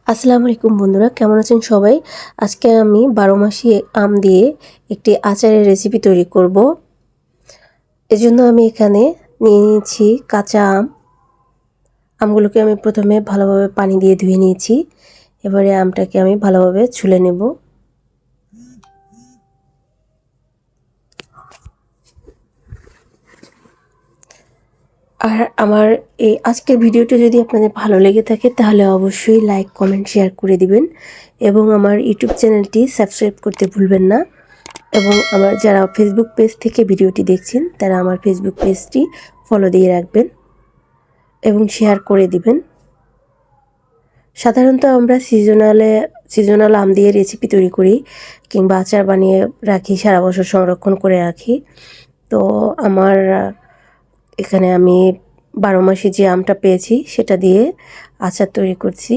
আসসালামু আলাইকুম বন্ধুরা, কেমন আছেন সবাই? আজকে আমি 12 মাসি আম দিয়ে একটি আচারের রেসিপি তৈরি করব। এজন্য আমি এখানে নিয়ে নিয়েছি কাঁচা আম। আমগুলোকে আমি প্রথমে ভালোভাবে পানি দিয়ে ধুয়ে নিয়েছি। এবারে আমটাকে আমি ভালোভাবে ছুলে নেব। আর আমার এই আজকের ভিডিওটি যদি আপনাদের ভালো লেগে থাকে তাহলে অবশ্যই লাইক, কমেন্ট, শেয়ার করে দিবেন এবং আমার ইউটিউব চ্যানেলটি সাবস্ক্রাইব করতে ভুলবেন না। এবং আমার যারা ফেসবুক পেজ থেকে ভিডিওটি দেখছেন তারা আমার ফেসবুক পেজটি ফলো দিয়ে রাখবেন এবং শেয়ার করে দিবেন। সাধারণত আমরা সিজনাল আম দিয়ে রেসিপি তৈরি করি কিংবা আচার বানিয়ে রাখি, সারা বছর সংরক্ষণ করে রাখি। তো আমার এখানে আমি 12 মাসি যে আমটা পেয়েছি সেটা দিয়ে আচার তৈরি করছি।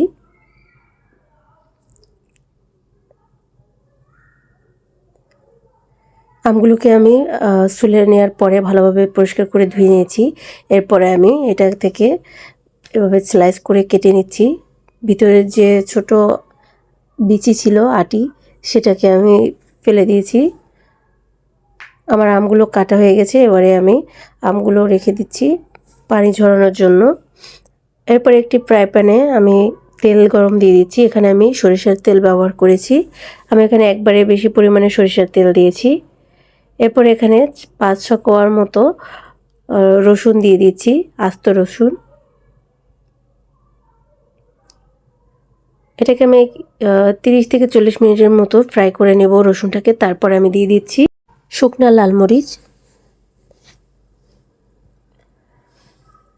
আমগুলোকে আমি ছুলে নেওয়ার পরে ভালোভাবে পরিষ্কার করে ধুয়ে নিয়েছি। এরপরে আমি এটা থেকে এভাবে স্লাইস করে কেটে নিচ্ছি। ভিতরের যে ছোট বিচি ছিল আটি, সেটাকে আমি ফেলে দিয়েছি। আমার আমগুলো কাটা হয়ে গেছে। এবারে আমি আমগুলো রেখে দিচ্ছি পানি ঝরানোর জন্য। এরপরে একটি ফ্রাই প্যানে আমি তেল গরম দিয়ে দিচ্ছি। এখানে আমি সরিষার তেল ব্যবহার করেছি। আমি এখানে একবারে বেশি পরিমাণে সরিষার তেল দিয়েছি। এরপর এখানে 5-6 কোয়ার মতো রসুন দিয়ে দিচ্ছি, আস্ত রসুন। এটাকে আমি 30 থেকে 40 মিনিটের মতো ফ্রাই করে নেব রসুনটাকে। তারপর আমি দিয়ে দিচ্ছি শুকনা লাল মরিচ।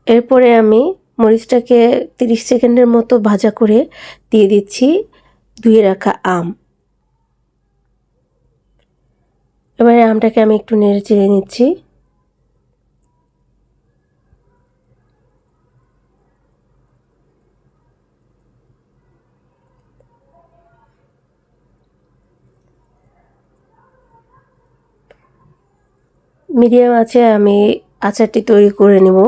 এরপরে আমি মরিচটাকে 30 সেকেন্ডের মতো ভাজা করে দিয়ে দিচ্ছি ধুয়ে রাখা আম। এবারে আমটাকে আমি একটু নেড়ে চেড়ে নিচ্ছি। মিডিয়াম আছে আমি আচারটি তৈরি করে নেব।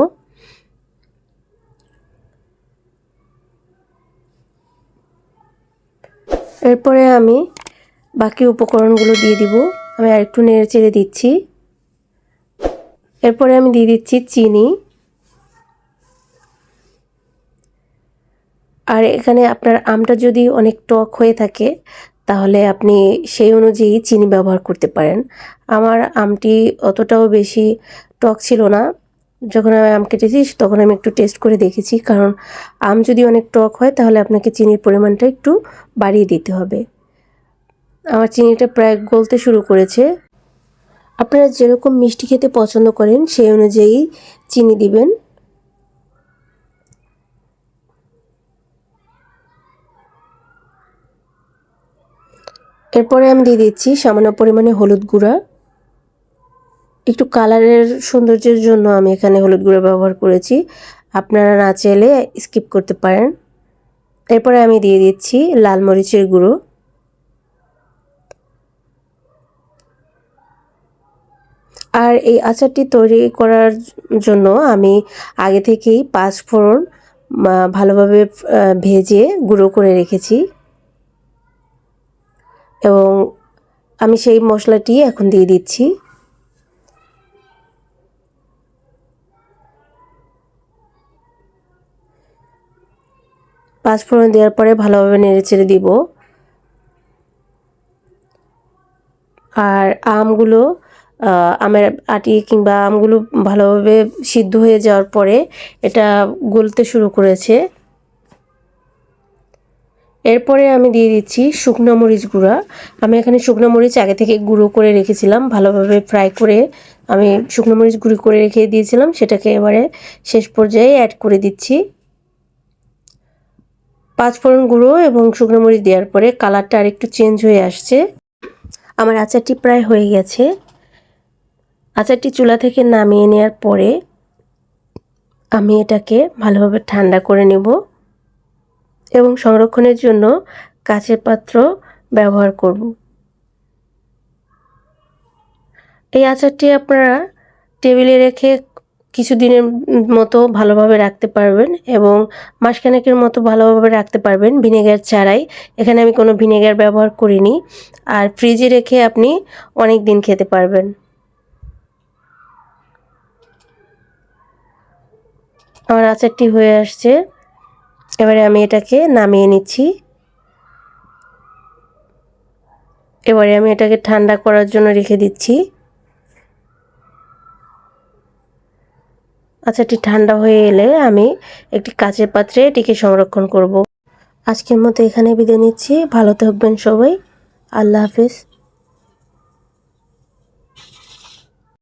এরপরে আমি বাকি উপকরণগুলো দিয়ে দিব। আমি আরেকটু নেড়ে চেড়ে দিচ্ছি। এরপরে আমি দিয়ে দিচ্ছি চিনি। আর এখানে আপনার আমটা যদি অনেক টক হয়ে থাকে তাহলে আপনি সেই অনুযায়ী চিনি ব্যবহার করতে পারেন। আমার আমটি অতটাও বেশি টক ছিল না। যখন আমি আম কেটেছি তখন আমি একটু টেস্ট করে দেখেছি, কারণ আম যদি অনেক টক হয় তাহলে আপনাকে চিনির পরিমাণটা একটু বাড়িয়ে দিতে হবে। আমার চিনিটা প্রায় গলতে শুরু করেছে। আপনারা যেরকম মিষ্টি খেতে পছন্দ করেন সেই অনুযায়ী চিনি দিবেন। এরপরে আমি দিয়ে দিচ্ছি সামান্য পরিমাণে হলুদ গুঁড়া। একটু কালারের সৌন্দর্যের জন্য আমি এখানে হলুদ গুঁড়া ব্যবহার করেছি, আপনারা না চাইলে স্কিপ করতে পারেন। এরপরে আমি দিয়ে দিচ্ছি লাল মরিচের গুঁড়ো। আর এই আচারটি তৈরি করার জন্য আমি আগে থেকেই 5 ফোড়ন ভালোভাবে ভেজে গুঁড়ো করে রেখেছি এবং আমি সেই মশলাটি এখন দিয়ে দিচ্ছি। পাঁচফোড়ন দেওয়ার পরে ভালোভাবে নেড়েচেড়ে দিব। আর আমগুলো আমের আটি কিংবা আমগুলো ভালোভাবে সিদ্ধ হয়ে যাওয়ার পরে এটা গলতে শুরু করেছে। এরপরে আমি দিয়ে দিচ্ছি শুকনো মরিচ গুঁড়া। আমি এখানে শুকনো মরিচ আগে থেকে গুঁড়ো করে রেখেছিলাম, ভালোভাবে ফ্রাই করে আমি শুকনো মরিচ গুঁড়ো করে রেখে দিয়েছিলাম, সেটাকে এবারে শেষ পর্যায়ে অ্যাড করে দিচ্ছি। পাঁচফোড়ন গুঁড়ো এবং শুকনো মরিচ দেওয়ার পরে কালারটা আরেকটু চেঞ্জ হয়ে আসছে। আমার আচারটি প্রায় হয়ে গেছে। আচারটি চুলা থেকে নামিয়ে নেওয়ার পরে আমি এটাকে ভালোভাবে ঠান্ডা করে নেব এবং সংরক্ষণের জন্য কাঁচের পাত্র ব্যবহার করব। এই আচারটি আপনারা টেবিলে রেখে কিছুদিনের মতো ভালোভাবে রাখতে পারবেন এবং মাসখানেকের মতো ভালোভাবে রাখতে পারবেন ভিনেগার ছাড়াই। এখানে আমি কোনো ভিনেগার ব্যবহার করিনি। আর ফ্রিজে রেখে আপনি অনেক দিন খেতে পারবেন। আমার আচারটি হয়ে আসছে, এবারে আমি এটাকে নামিয়ে নিচ্ছি। এবারে আমি এটাকে ঠান্ডা করার জন্য রেখে দিচ্ছি। আচারটি ঠান্ডা হয়ে এলে আমি একটি কাচের পাত্রে এটিকে সংরক্ষণ করব। আজকের মতো এখানে বিদায় নিচ্ছি। ভালো থাকবেন সবাই। আল্লাহ হাফেজ।